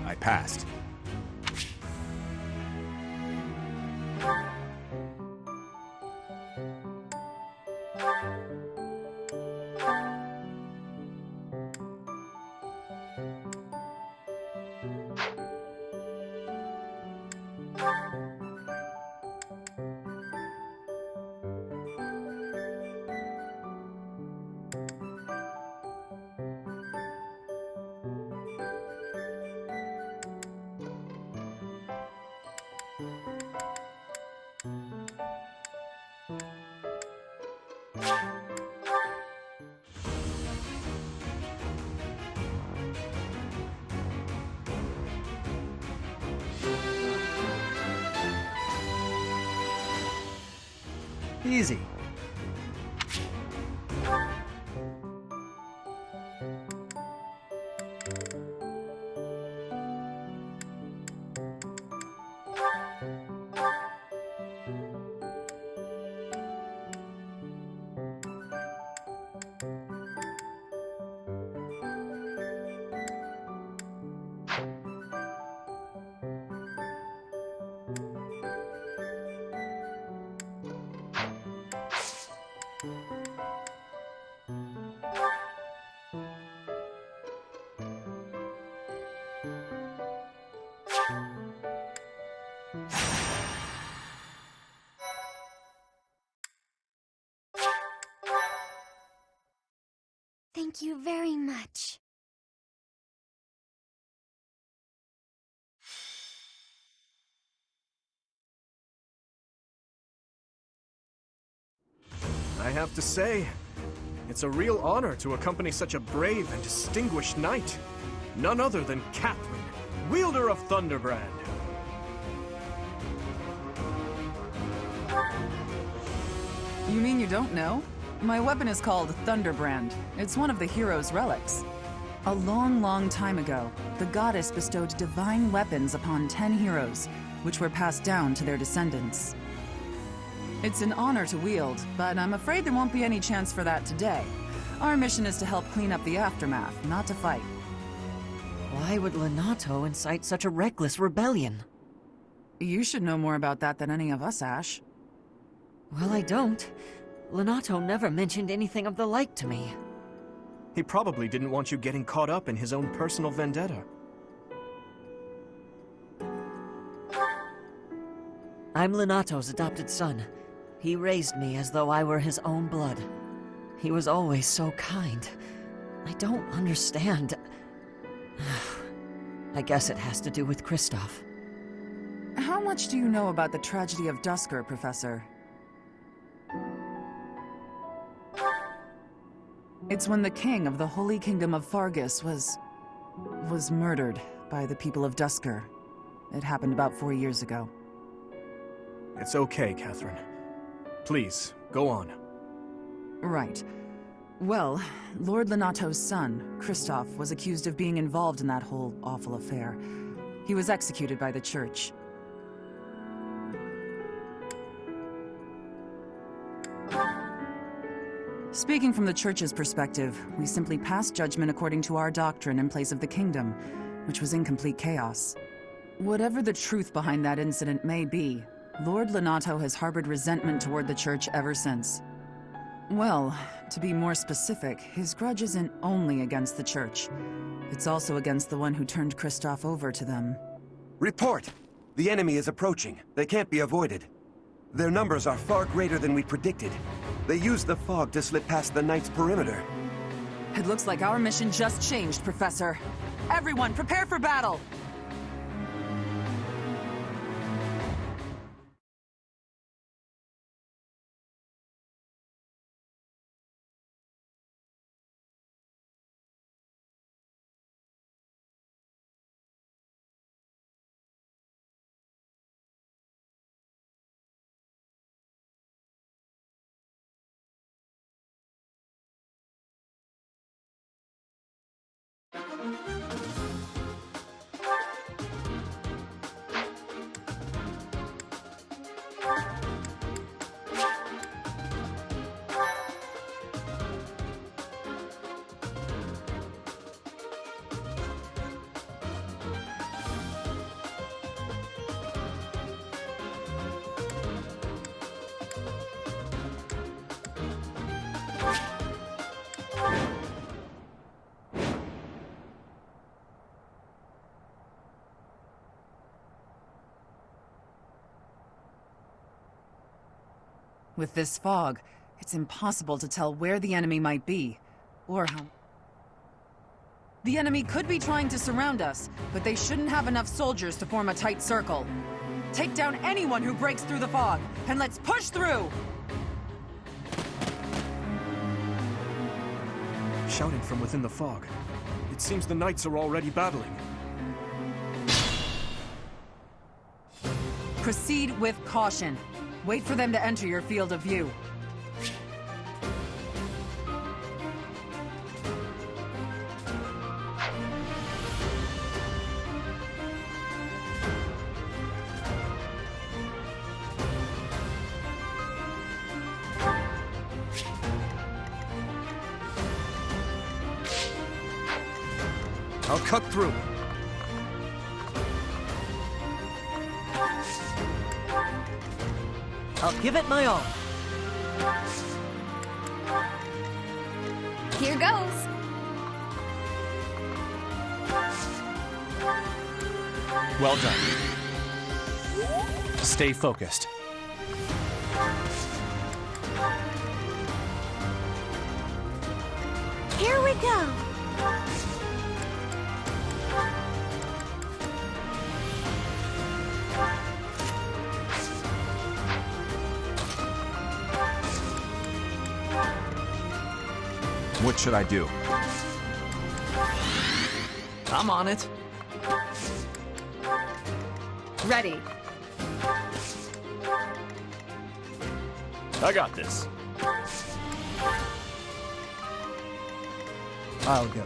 I passed. Easy. Thank you very much. I have to say, it's a real honor to accompany such a brave and distinguished knight. None other than Catherine, wielder of Thunderbrand. You mean you don't know? My weapon is called Thunderbrand. It's one of the hero's relics. A long, long time ago, the goddess bestowed divine weapons upon 10 heroes, which were passed down to their descendants. It's an honor to wield, but I'm afraid there won't be any chance for that today. Our mission is to help clean up the aftermath, not to fight. Why would Lonato incite such a reckless rebellion? You should know more about that than any of us, Ash. Well, I don't. Lonato never mentioned anything of the like to me. He probably didn't want you getting caught up in his own personal vendetta. I'm Lonato's adopted son. He raised me as though I were his own blood. He was always so kind. I don't understand. I guess it has to do with Kristoff. How much do you know about the tragedy of Duscur, Professor? It's when the king of the Holy Kingdom of Fargus was murdered by the people of Duscur. It happened about 4 years ago. It's okay, Catherine. Please, go on. Right. Well, Lord Lonato's son, Kristoff, was accused of being involved in that whole awful affair. He was executed by the church. Speaking from the church's perspective, we simply passed judgment according to our doctrine in place of the kingdom, which was in complete chaos. Whatever the truth behind that incident may be, Lord Lonato has harbored resentment toward the church ever since. Well, to be more specific, his grudge isn't only against the church. It's also against the one who turned Kristoff over to them. Report! The enemy is approaching. They can't be avoided. Their numbers are far greater than we predicted. They used the fog to slip past the Knight's perimeter. It looks like our mission just changed, Professor. Everyone, prepare for battle! With this fog, it's impossible to tell where the enemy might be, or how... The enemy could be trying to surround us, but they shouldn't have enough soldiers to form a tight circle. Take down anyone who breaks through the fog, and let's push through! Shouting from within the fog. It seems the knights are already battling. Proceed with caution. Wait for them to enter your field of view. I'll cut through. I'll give it my all. Here goes. Well done. Stay focused. Here we go. What should I do? I'm on it. Ready. I got this. I'll go.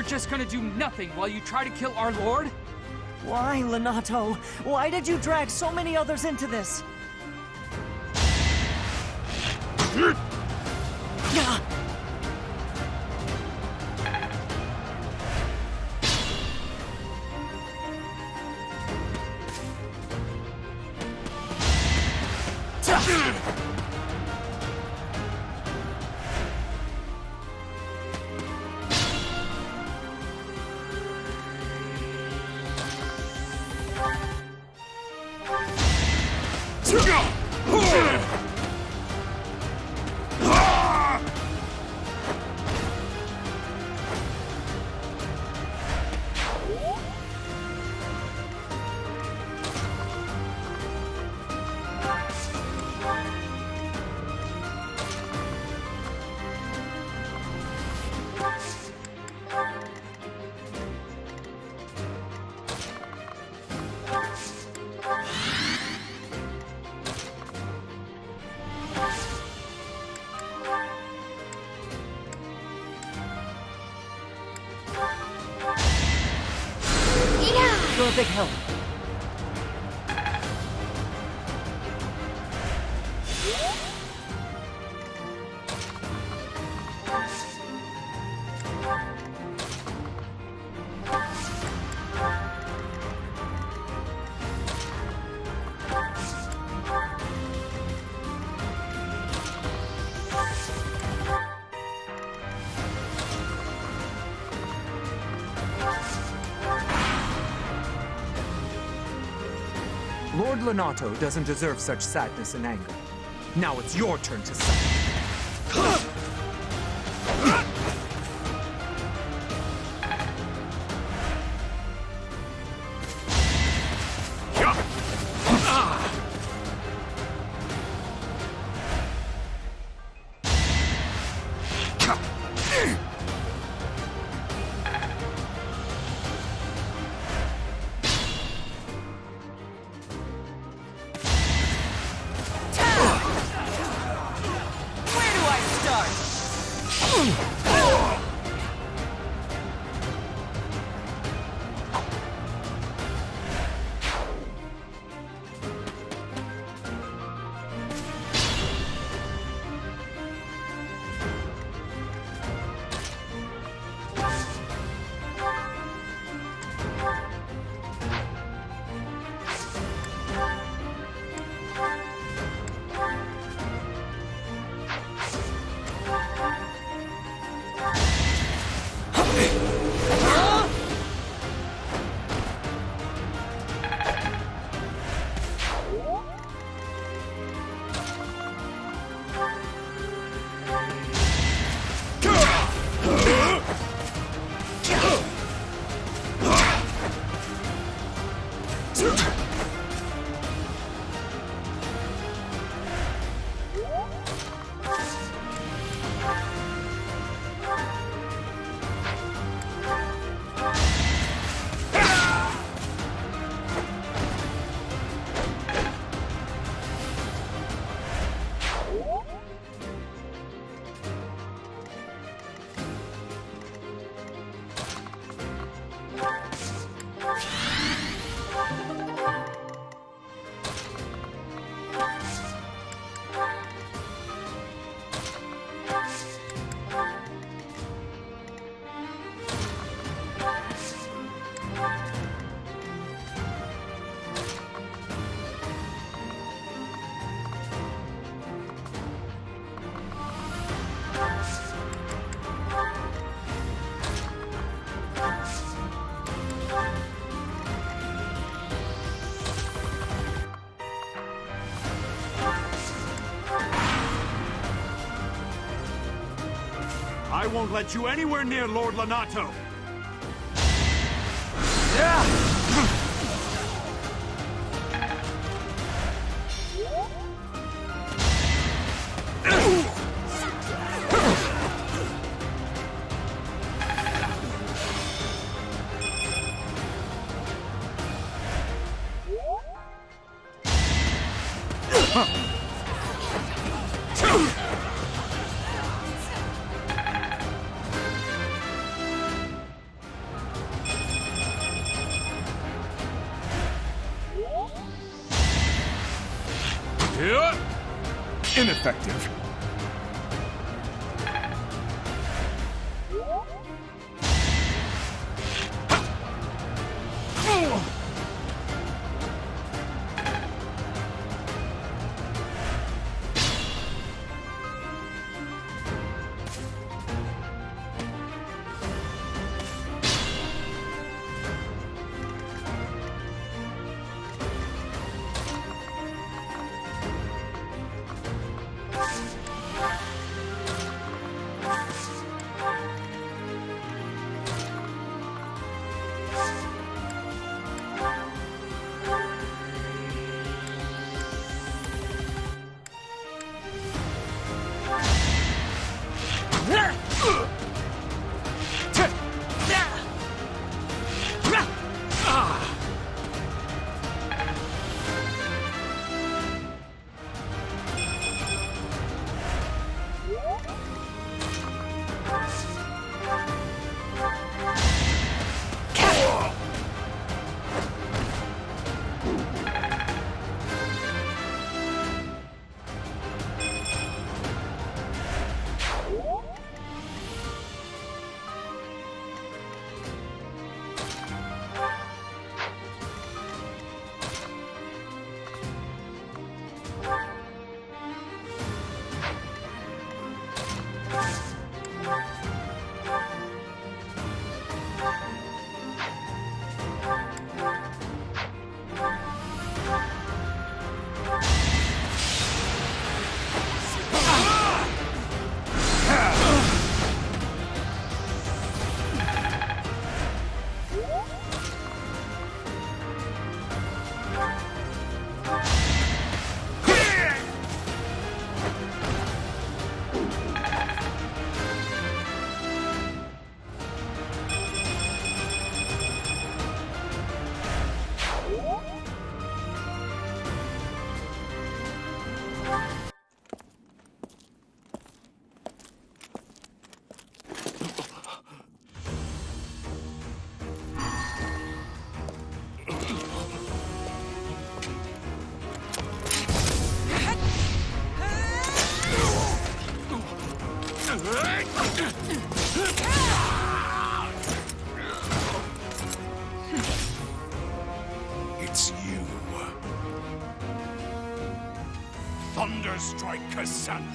You're just gonna do nothing while you try to kill our lord? Why, Lonato? Why did you drag so many others into this? You're a big help. Lord Lonato doesn't deserve such sadness and anger. Now it's your turn to suffer. I won't let you anywhere near Lord Lonato! Ineffective. It's you. Thunderstrike Cassandra.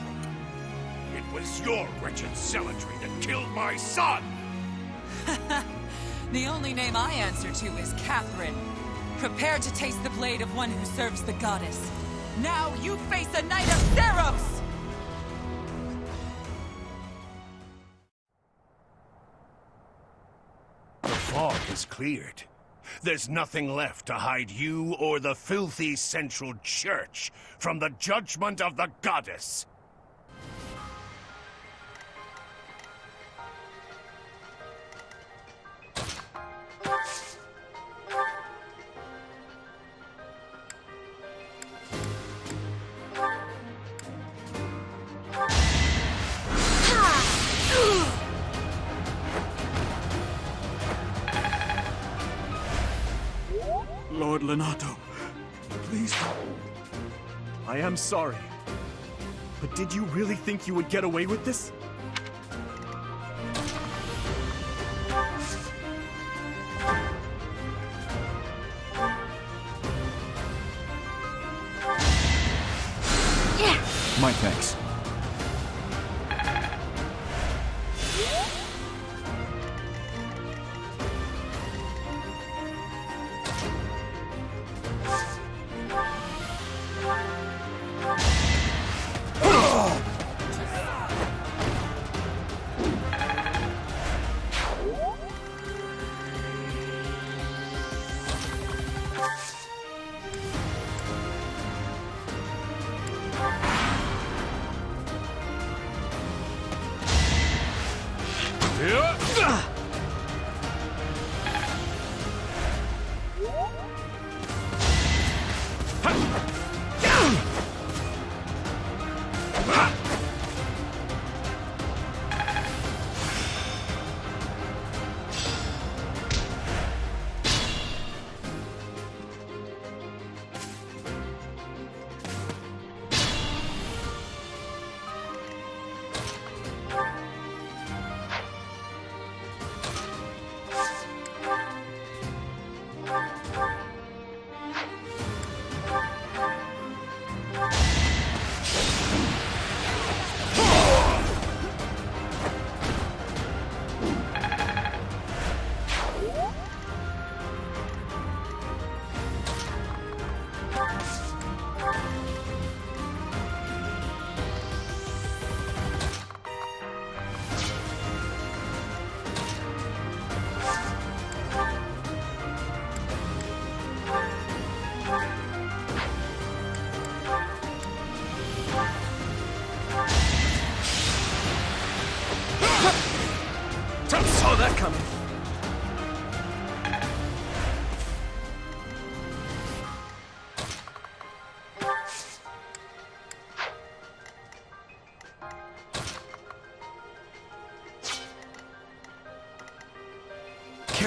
It was your wretched zealotry that killed my son! The only name I answer to is Catherine. Prepare to taste the blade of one who serves the goddess. Now you face a knight of Theros! The fog is cleared. There's nothing left to hide you or the filthy Central Church from the judgment of the goddess. Lord Lonato, please. I am sorry. But did you really think you would get away with this? My thanks.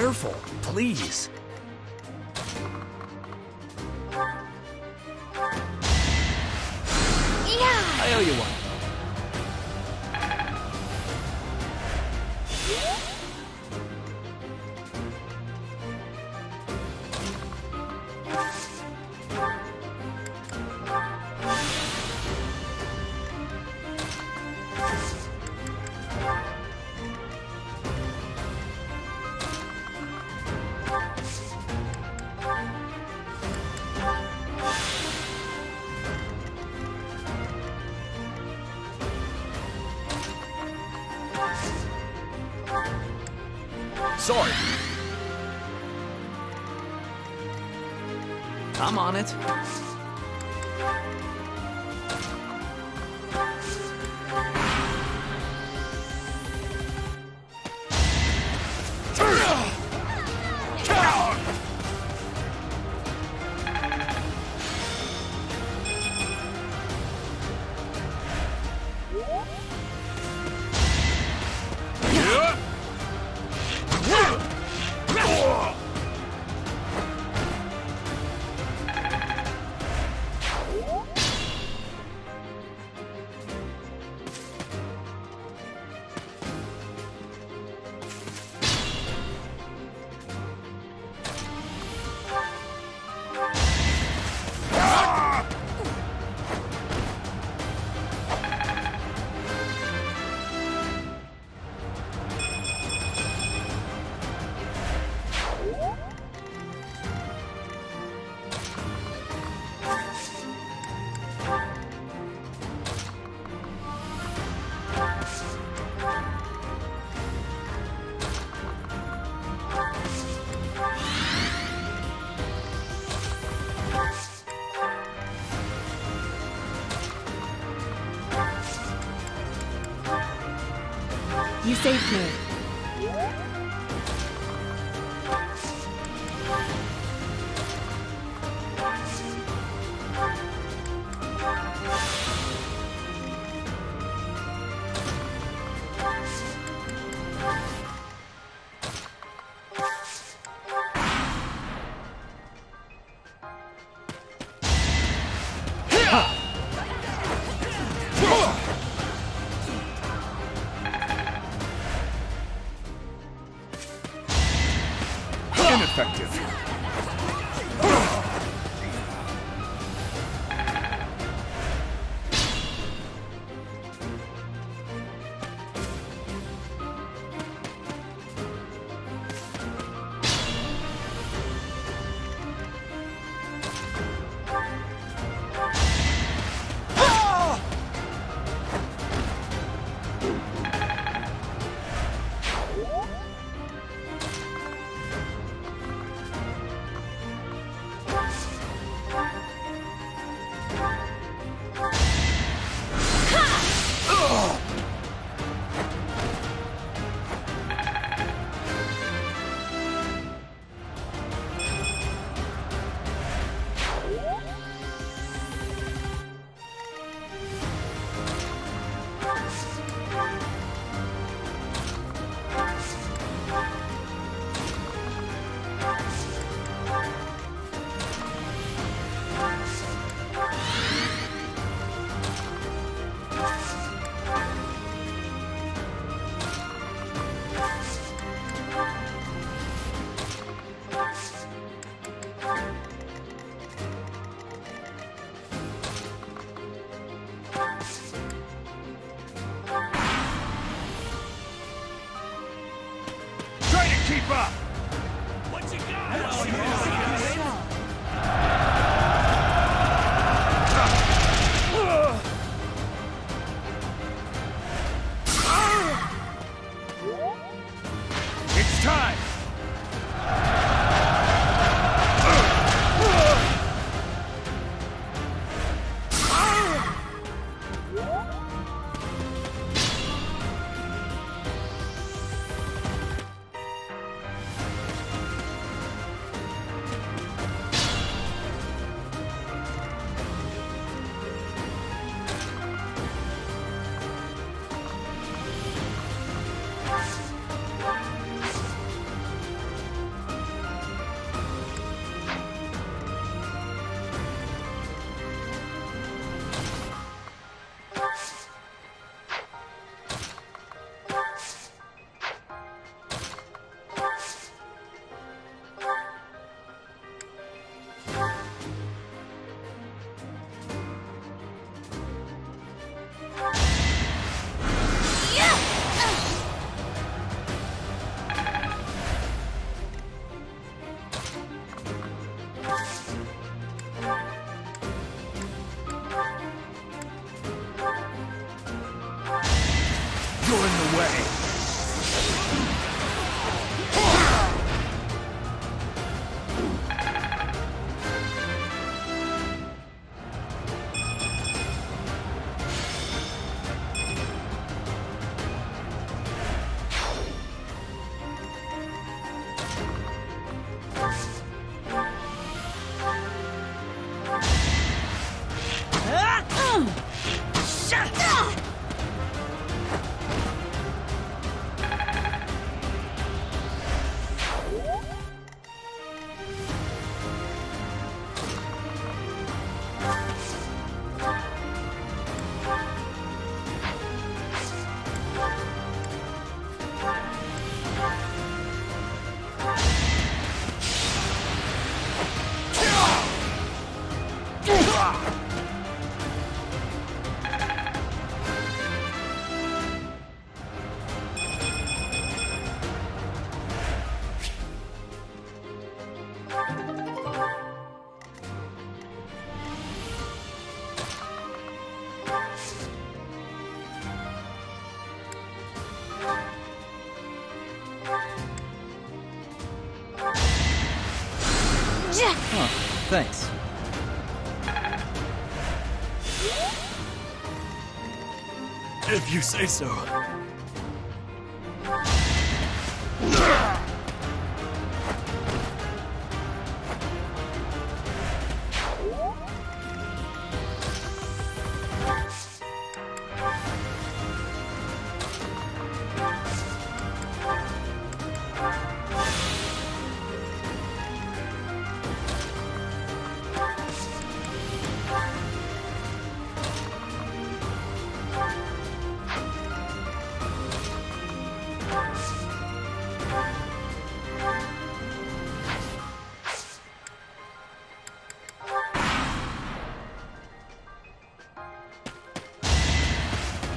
careful, please. I owe you one. Sorry. I'm on it. You saved me. Ineffective. Huh, thanks. If you say so.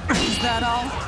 Is that all?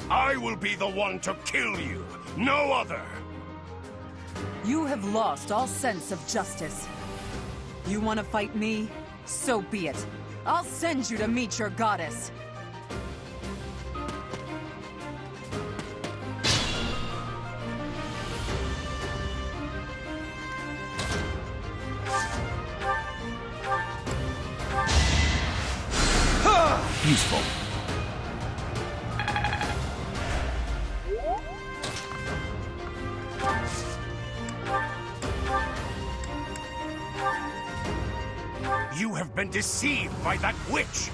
I will be the one to kill you, no other! You have lost all sense of justice. You want to fight me? So be it. I'll send you to meet your goddess. Useful. You have been deceived by that witch!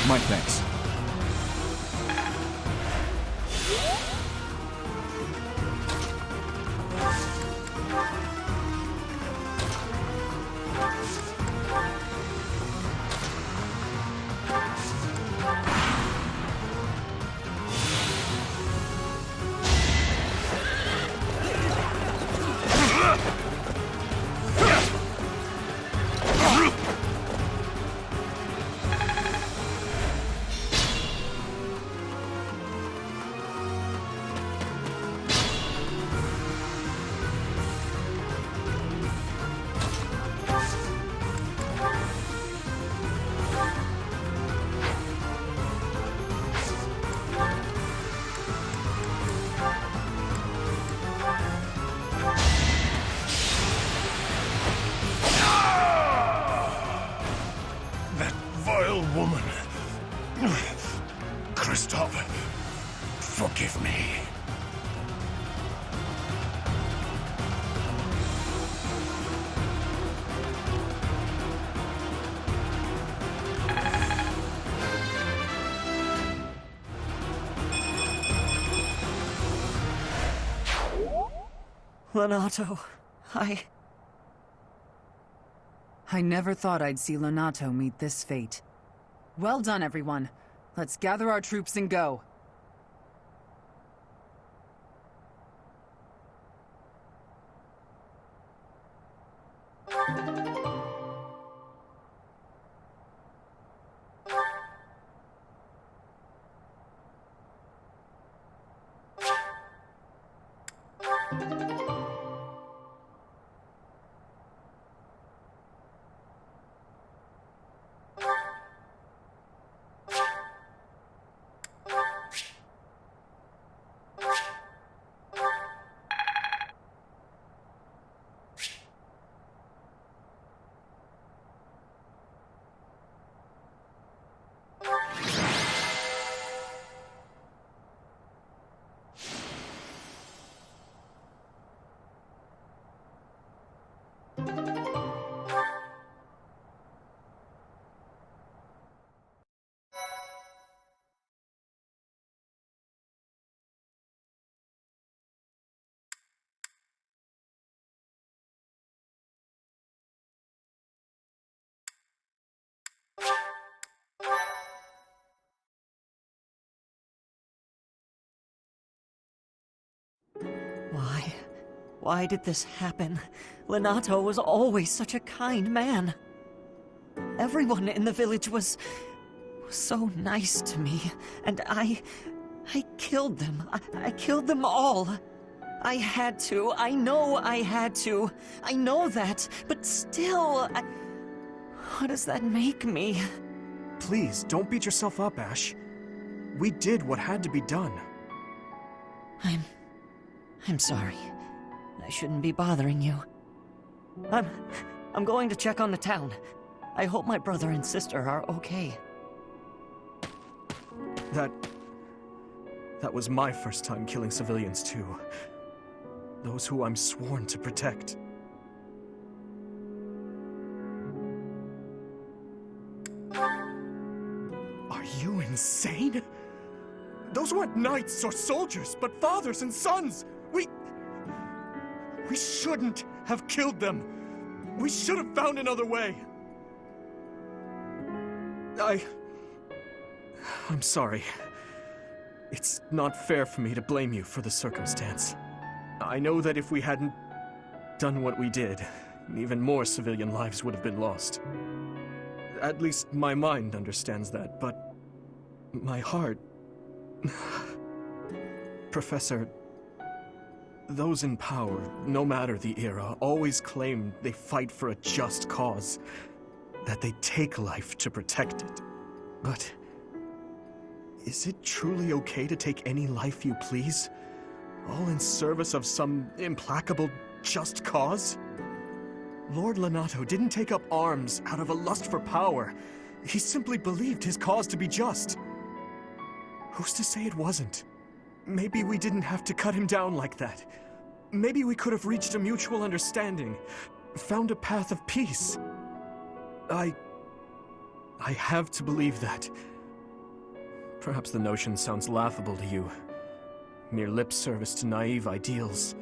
My thanks. Woman. Christoph, forgive me. Lonato, I never thought I'd see Lonato meet this fate. Well done, everyone. Let's gather our troops and go. Why did this happen? Lonato was always such a kind man. Everyone in the village was so nice to me, and I killed them. I killed them all. I had to. I know I had to. I know that, but still, what does that make me? Please, don't beat yourself up, Ash. We did what had to be done. I'm sorry. I shouldn't be bothering you. I'm going to check on the town. I hope my brother and sister are okay. That was my first time killing civilians too. Those who I'm sworn to protect. Are you insane? Those weren't knights or soldiers, but fathers and sons! We shouldn't have killed them! We should have found another way! I'm sorry. It's not fair for me to blame you for the circumstance. I know that if we hadn't done what we did, even more civilian lives would have been lost. At least my mind understands that, but my heart... Professor, those in power, no matter the era, always claim they fight for a just cause, that they take life to protect it. But is it truly okay to take any life you please, all in service of some implacable just cause? Lord Lonato didn't take up arms out of a lust for power. He simply believed his cause to be just. Who's to say it wasn't? Maybe we didn't have to cut him down like that. Maybe we could have reached a mutual understanding, found a path of peace. I have to believe that, Perhaps the notion sounds laughable to you. Mere lip service to naive ideals.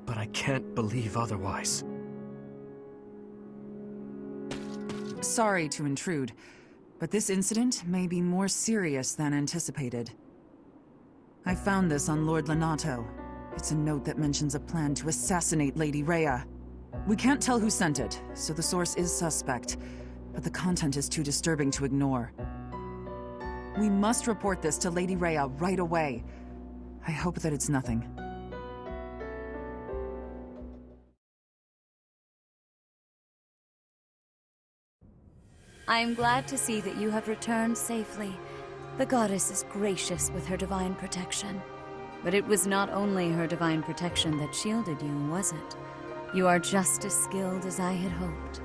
But I can't believe otherwise. Sorry to intrude, but this incident may be more serious than anticipated. I found this on Lord Lonato. It's a note that mentions a plan to assassinate Lady Rhea. We can't tell who sent it, so the source is suspect, but the content is too disturbing to ignore. We must report this to Lady Rhea right away. I hope that it's nothing. I am glad to see that you have returned safely. The goddess is gracious with her divine protection. But it was not only her divine protection that shielded you, was it? You are just as skilled as I had hoped.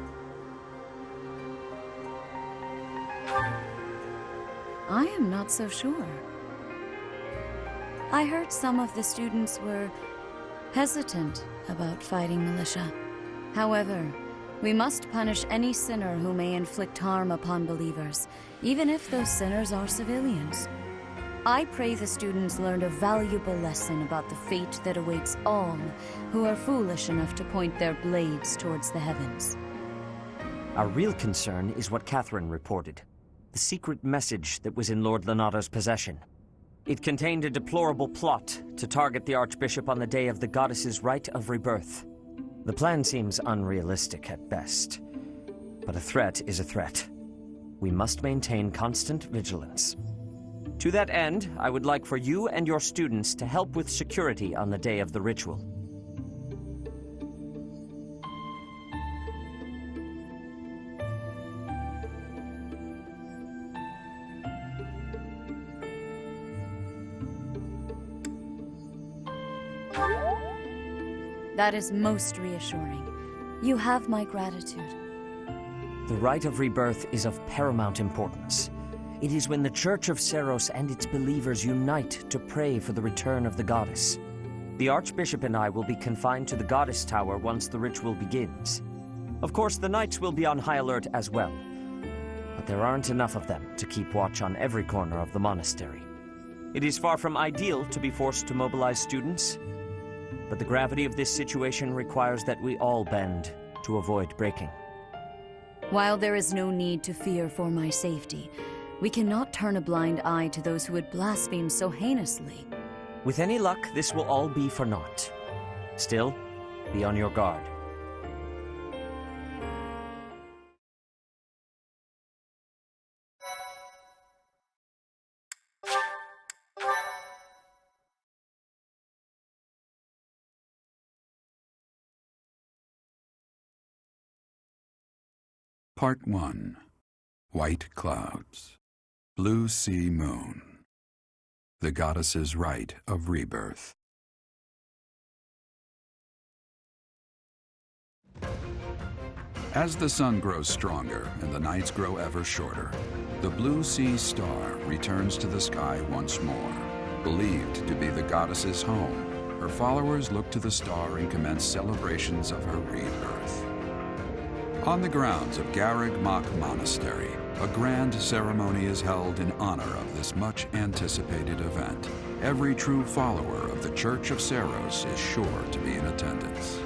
I am not so sure. I heard some of the students were hesitant about fighting militia. However, we must punish any sinner who may inflict harm upon believers, even if those sinners are civilians. I pray the students learned a valuable lesson about the fate that awaits all who are foolish enough to point their blades towards the heavens. Our real concern is what Catherine reported. The secret message that was in Lord Lonato's possession. It contained a deplorable plot to target the Archbishop on the day of the goddess's rite of rebirth. The plan seems unrealistic at best, but a threat is a threat. We must maintain constant vigilance. To that end, I would like for you and your students to help with security on the day of the ritual. That is most reassuring. You have my gratitude. The rite of rebirth is of paramount importance. It is when the Church of Seiros and its believers unite to pray for the return of the goddess. The Archbishop and I will be confined to the Goddess Tower once the ritual begins. Of course, the knights will be on high alert as well, but there aren't enough of them to keep watch on every corner of the monastery. It is far from ideal to be forced to mobilize students, but the gravity of this situation requires that we all bend to avoid breaking. While there is no need to fear for my safety, we cannot turn a blind eye to those who would blaspheme so heinously. With any luck, this will all be for naught. Still, be on your guard. Part 1. White Clouds. Blue Sea Moon. The Goddess's Rite of Rebirth. As the sun grows stronger and the nights grow ever shorter, the Blue Sea Star returns to the sky once more. Believed to be the goddess's home, her followers look to the star and commence celebrations of her rebirth. On the grounds of Garreg Mach Monastery, a grand ceremony is held in honor of this much-anticipated event. Every true follower of the Church of Seiros is sure to be in attendance.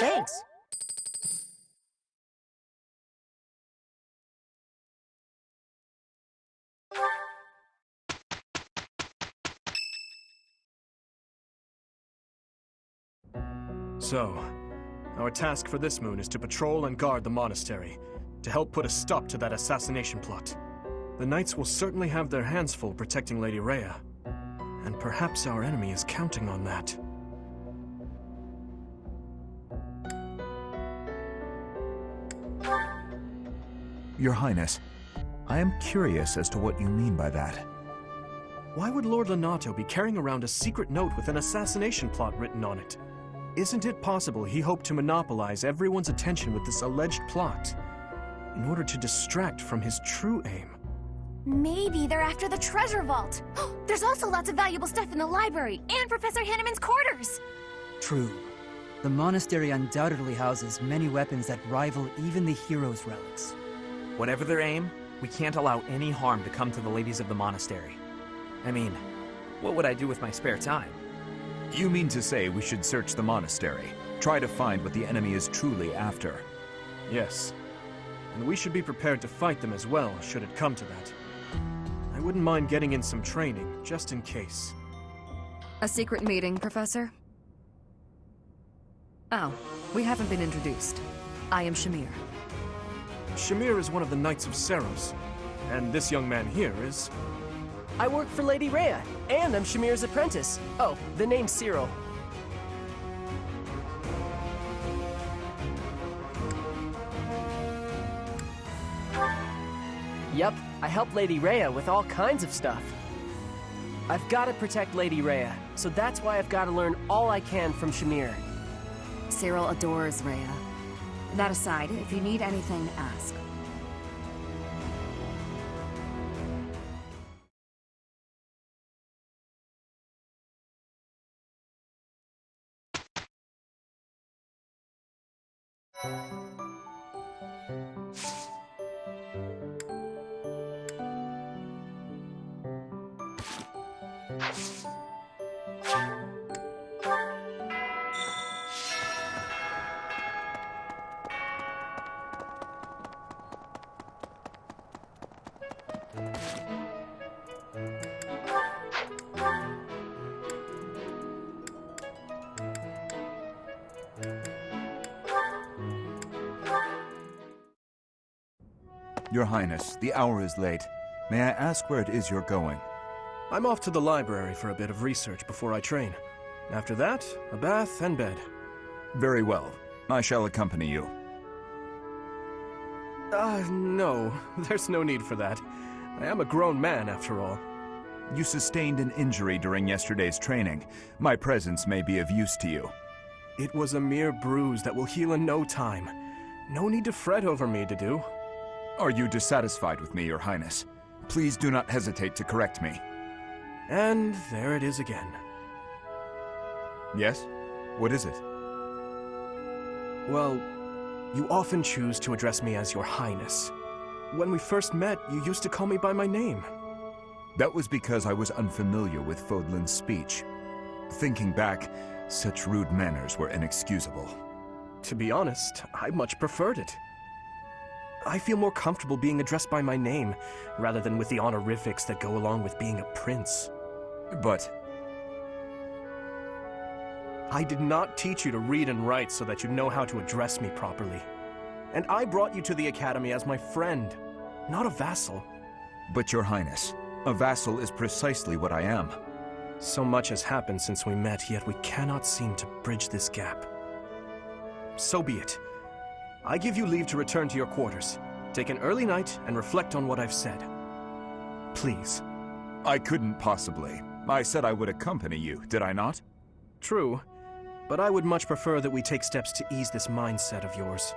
Thanks. So, our task for this moon is to patrol and guard the monastery, to help put a stop to that assassination plot. The knights will certainly have their hands full protecting Lady Rhea, and perhaps our enemy is counting on that. Your Highness, I am curious as to what you mean by that. Why would Lord Lonato be carrying around a secret note with an assassination plot written on it? Isn't it possible he hoped to monopolize everyone's attention with this alleged plot in order to distract from his true aim? Maybe they're after the treasure vault. There's also lots of valuable stuff in the library and Professor Hanneman's quarters. True. The monastery undoubtedly houses many weapons that rival even the hero's relics. Whatever their aim, we can't allow any harm to come to the ladies of the monastery. I mean, what would I do with my spare time? You mean to say we should search the monastery, try to find what the enemy is truly after? Yes. And we should be prepared to fight them as well, should it come to that. I wouldn't mind getting in some training, just in case. A secret meeting, Professor? Oh, we haven't been introduced. I am Shamir. Shamir is one of the Knights of Seros, and this young man here is... I work for Lady Rhea, and I'm Shamir's apprentice. Oh, the name's Cyril. Yep, I help Lady Rhea with all kinds of stuff. I've got to protect Lady Rhea, so that's why I've got to learn all I can from Shamir. Cyril adores Rhea. That aside, if you need anything, ask. Your Highness, the hour is late. May I ask where it is you're going? I'm off to the library for a bit of research before I train. After that, a bath and bed. Very well. I shall accompany you. No. There's no need for that. I am a grown man, after all. You sustained an injury during yesterday's training. My presence may be of use to you. It was a mere bruise that will heal in no time. No need to fret over me, Dedu. Are you dissatisfied with me, Your Highness? Please do not hesitate to correct me. And there it is again. Yes? What is it? Well, you often choose to address me as Your Highness. When we first met, you used to call me by my name. That was because I was unfamiliar with Fodlan's speech. Thinking back, such rude manners were inexcusable. To be honest, I much preferred it. I feel more comfortable being addressed by my name, rather than with the honorifics that go along with being a prince. But... I did not teach you to read and write so that you know how to address me properly. And I brought you to the Academy as my friend, not a vassal. But Your Highness, a vassal is precisely what I am. So much has happened since we met, yet we cannot seem to bridge this gap. So be it. I give you leave to return to your quarters. Take an early night and reflect on what I've said. Please. I couldn't possibly. I said I would accompany you, did I not? True, but I would much prefer that we take steps to ease this mindset of yours.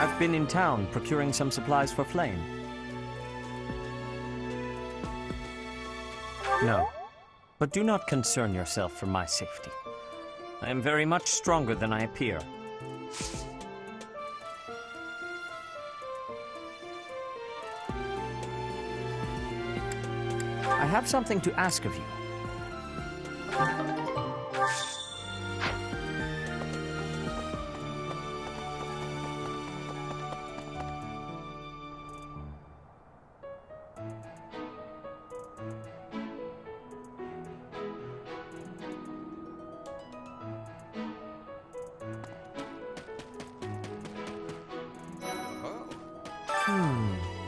I've been in town procuring some supplies for Flame. No, but do not concern yourself for my safety. I am very much stronger than I appear. I have something to ask of you.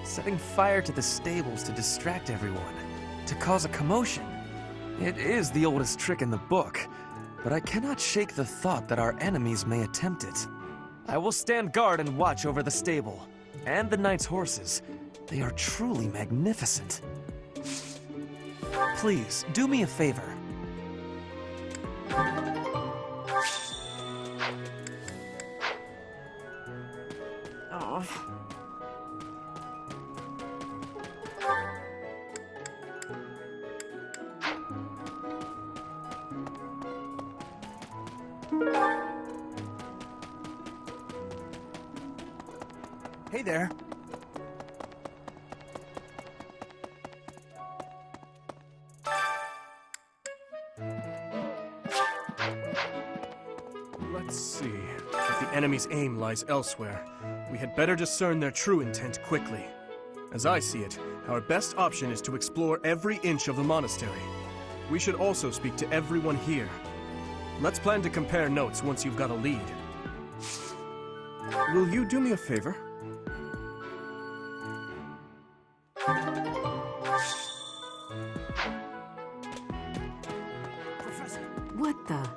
Setting fire to the stables to distract everyone, to cause a commotion. It is the oldest trick in the book, but I cannot shake the thought that our enemies may attempt it. I will stand guard and watch over the stable, and the knight's horses. They are truly magnificent. Please, do me a favor. Oh. Hey there. Let's see. If the enemy's aim lies elsewhere, we had better discern their true intent quickly. As I see it, our best option is to explore every inch of the monastery. We should also speak to everyone here. Let's plan to compare notes once you've got a lead. Will you do me a favor? What the?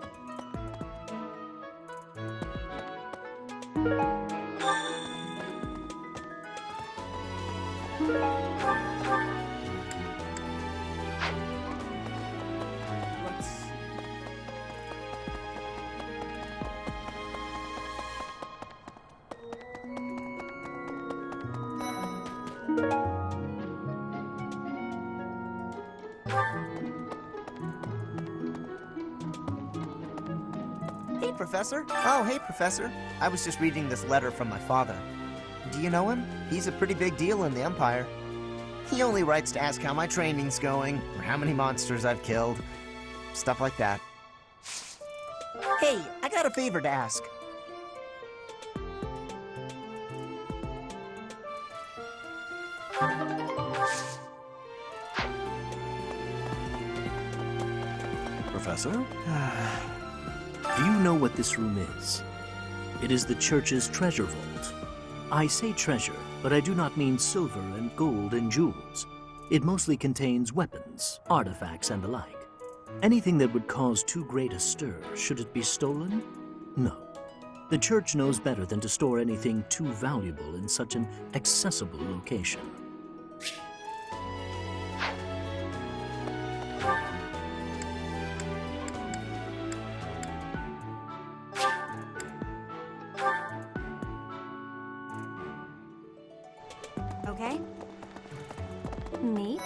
Hey, Professor. Oh, hey, Professor. I was just reading this letter from my father. Do you know him? He's a pretty big deal in the Empire. He only writes to ask how my training's going, or how many monsters I've killed. Stuff like that. Hey, I got a favor to ask. Professor? Do you know what this room is? It is the church's treasure vault. I say treasure, but I do not mean silver and gold and jewels. It mostly contains weapons, artifacts, and the like. Anything that would cause too great a stir, should it be stolen? No. The church knows better than to store anything too valuable in such an accessible location. Okay? Maybe.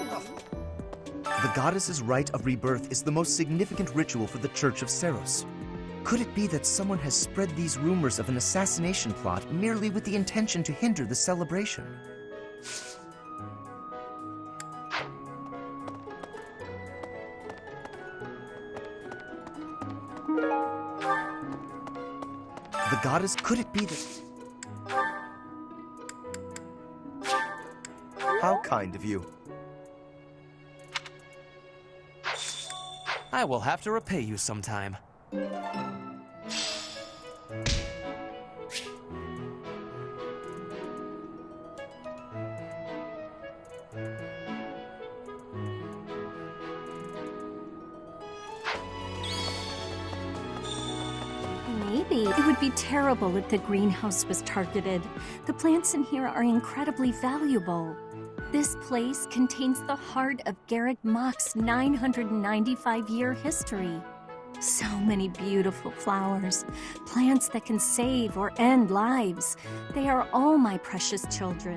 The goddess's rite of rebirth is the most significant ritual for the Church of Seros. Could it be that someone has spread these rumors of an assassination plot merely with the intention to hinder the celebration? The goddess, could it be that... How kind of you. I will have to repay you sometime. Maybe. It would be terrible if the greenhouse was targeted. The plants in here are incredibly valuable. This place contains the heart of Garreg Mach's 995-year history. So many beautiful flowers, plants that can save or end lives. They are all my precious children.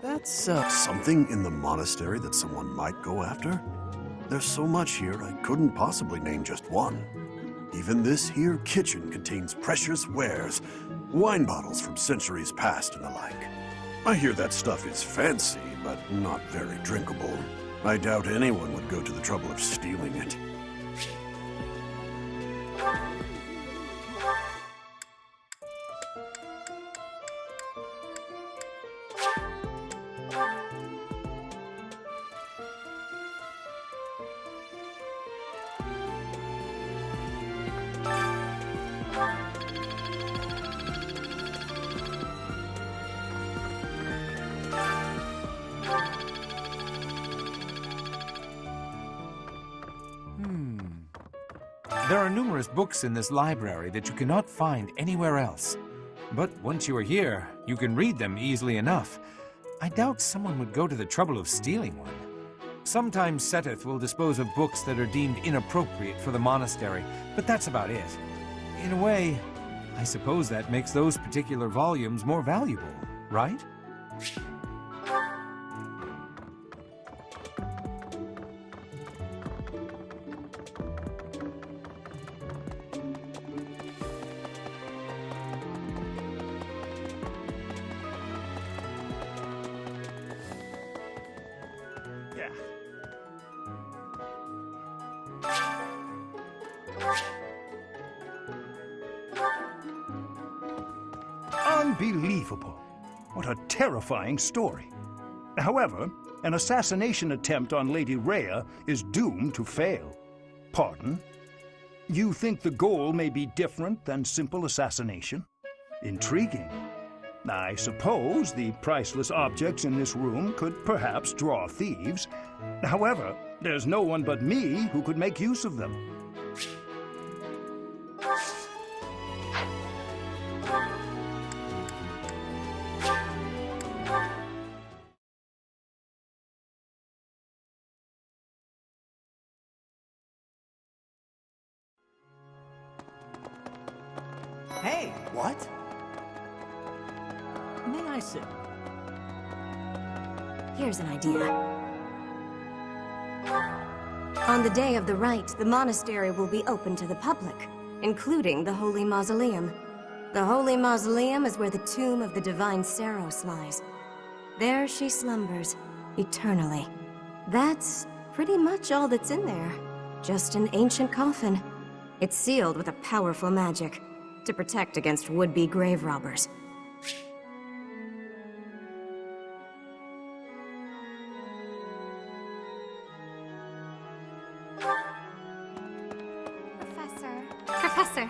That's, Something in the monastery that someone might go after? There's so much here, I couldn't possibly name just one. Even this here kitchen contains precious wares, wine bottles from centuries past and the like. I hear that stuff is fancy, but not very drinkable. I doubt anyone would go to the trouble of stealing it. There are numerous books in this library that you cannot find anywhere else. But once you are here, you can read them easily enough. I doubt someone would go to the trouble of stealing one. Sometimes Seteth will dispose of books that are deemed inappropriate for the monastery, but that's about it. In a way, I suppose that makes those particular volumes more valuable, right? Unbelievable. What a terrifying story. However, an assassination attempt on Lady Rhea is doomed to fail. Pardon? You think the goal may be different than simple assassination? Intriguing. I suppose the priceless objects in this room could perhaps draw thieves. However, there's no one but me who could make use of them. Hey! What? May I sit? Here's an idea. On the day of the rite, the monastery will be open to the public, including the Holy Mausoleum. The Holy Mausoleum is where the tomb of the divine Saros lies. There she slumbers, eternally. That's pretty much all that's in there. Just an ancient coffin. It's sealed with a powerful magic to protect against would-be grave robbers. Professor,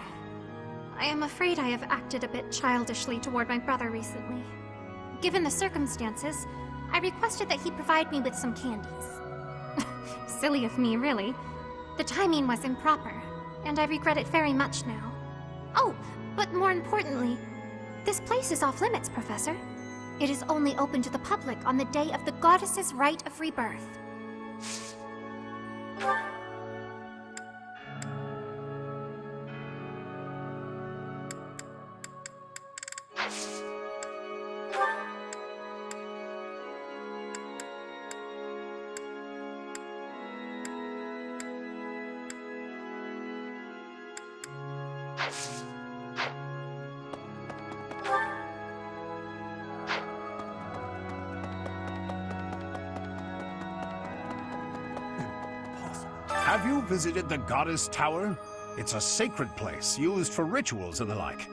I am afraid I have acted a bit childishly toward my brother recently. Given the circumstances, I requested that he provide me with some candies. Silly of me, really. The timing was improper, and I regret it very much now. Oh, but more importantly, this place is off limits, Professor. It is only open to the public on the day of the goddess's rite of rebirth. Have you visited the Goddess Tower? It's a sacred place used for rituals and the like.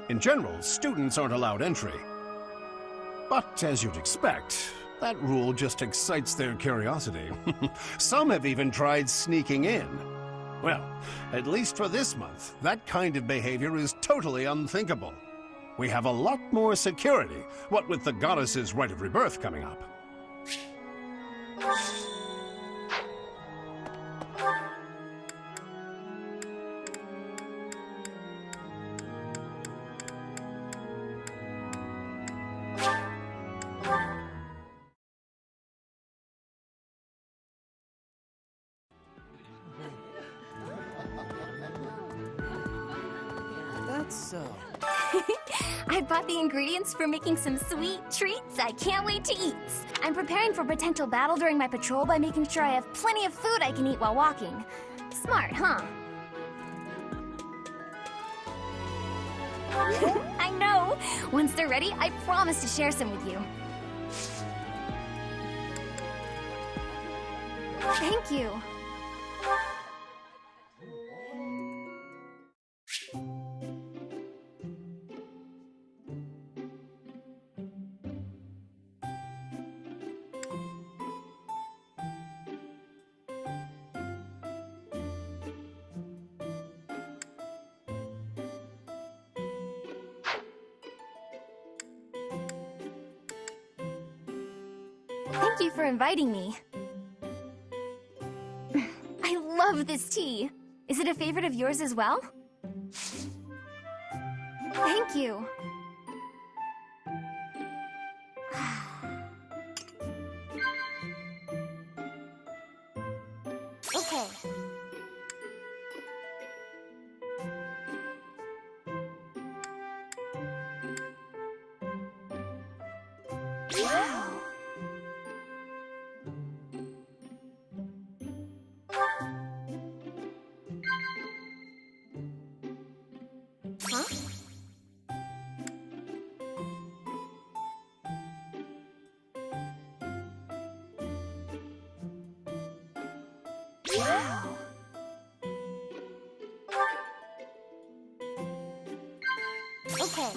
In general, students aren't allowed entry. But as you'd expect, that rule just excites their curiosity. Some have even tried sneaking in. Well, at least for this month, that kind of behavior is totally unthinkable. We have a lot more security, what with the Goddess's Rite of Rebirth coming up. that so? I bought the ingredients for making some sweet treats I can't wait to eat. I'm preparing for potential battle during my patrol by making sure I have plenty of food I can eat while walking. Smart, huh? I know! Once they're ready, I promise to share some with you. Thank you. Thank you for inviting me. I love this tea. Is it a favorite of yours as well? Thank you. Okay. Wow. Huh? Wow. Okay.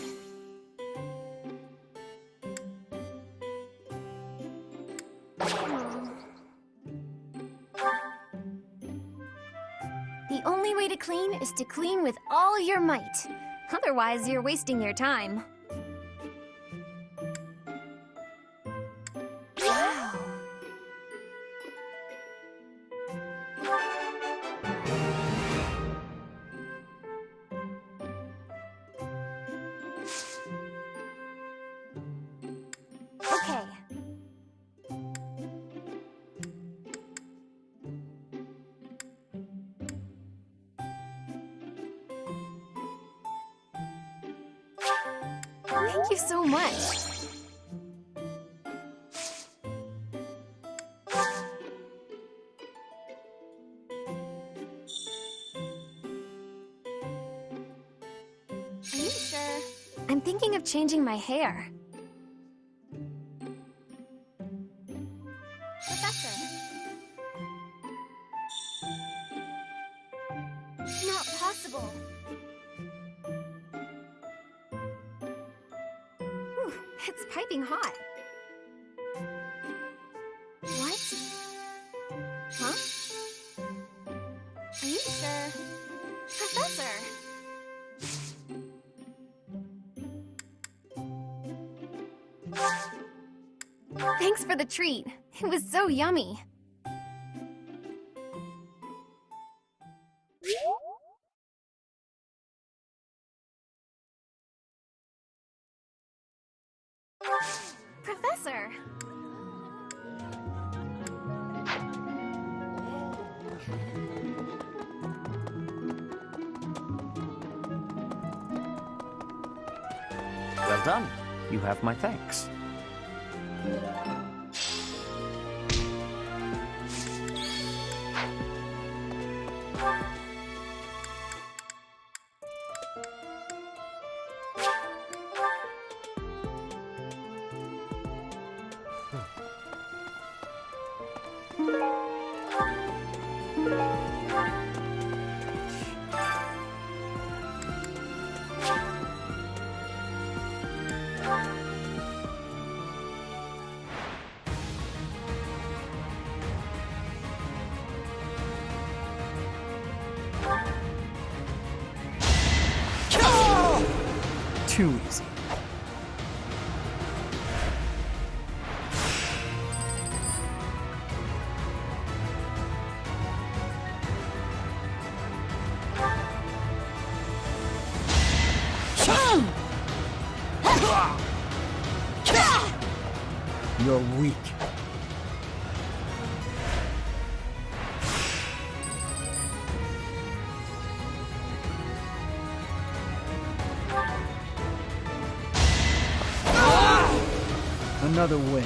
The only way to clean is to clean with all your might. Otherwise, you're wasting your time. Wow. Okay. Thank you so much. Are you sure? I'm thinking of changing my hair. Professor. Not possible. Whew, it's piping hot. What? Huh? Are you sure? Professor! Thanks for the treat. It was so yummy. Professor! Well done. You have my thanks. Too easy. You're weak. Another win.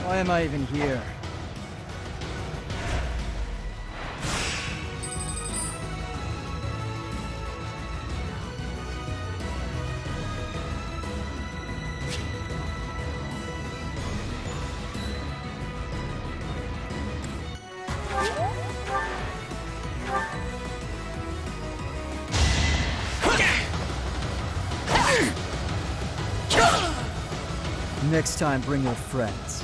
Why am I even here? Next time, bring your friends.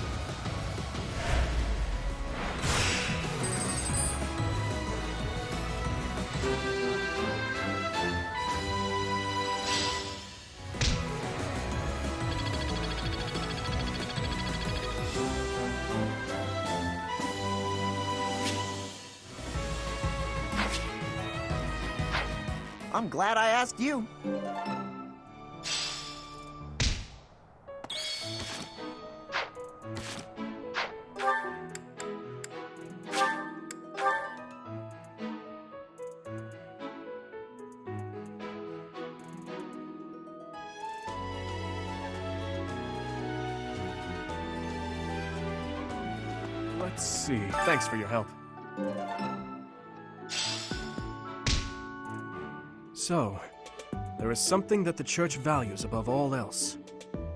I'm glad I asked you. Let's see. Thanks for your help. So, there is something that the church values above all else.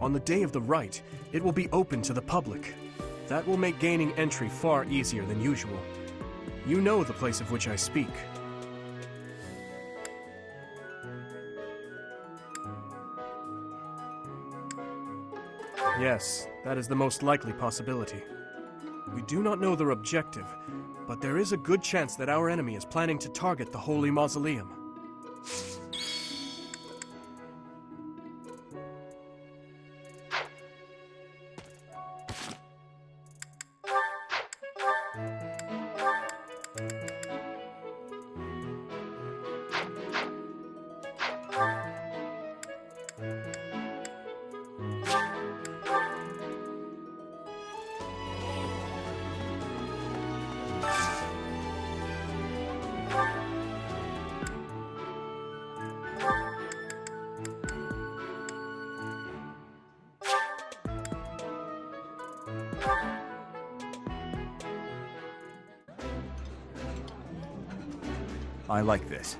On the day of the rite, it will be open to the public. That will make gaining entry far easier than usual. You know the place of which I speak. Yes, that is the most likely possibility. We do not know their objective, but there is a good chance that our enemy is planning to target the Holy Mausoleum. I like this.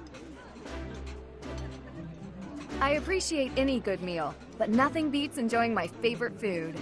I appreciate any good meal, but nothing beats enjoying my favorite food.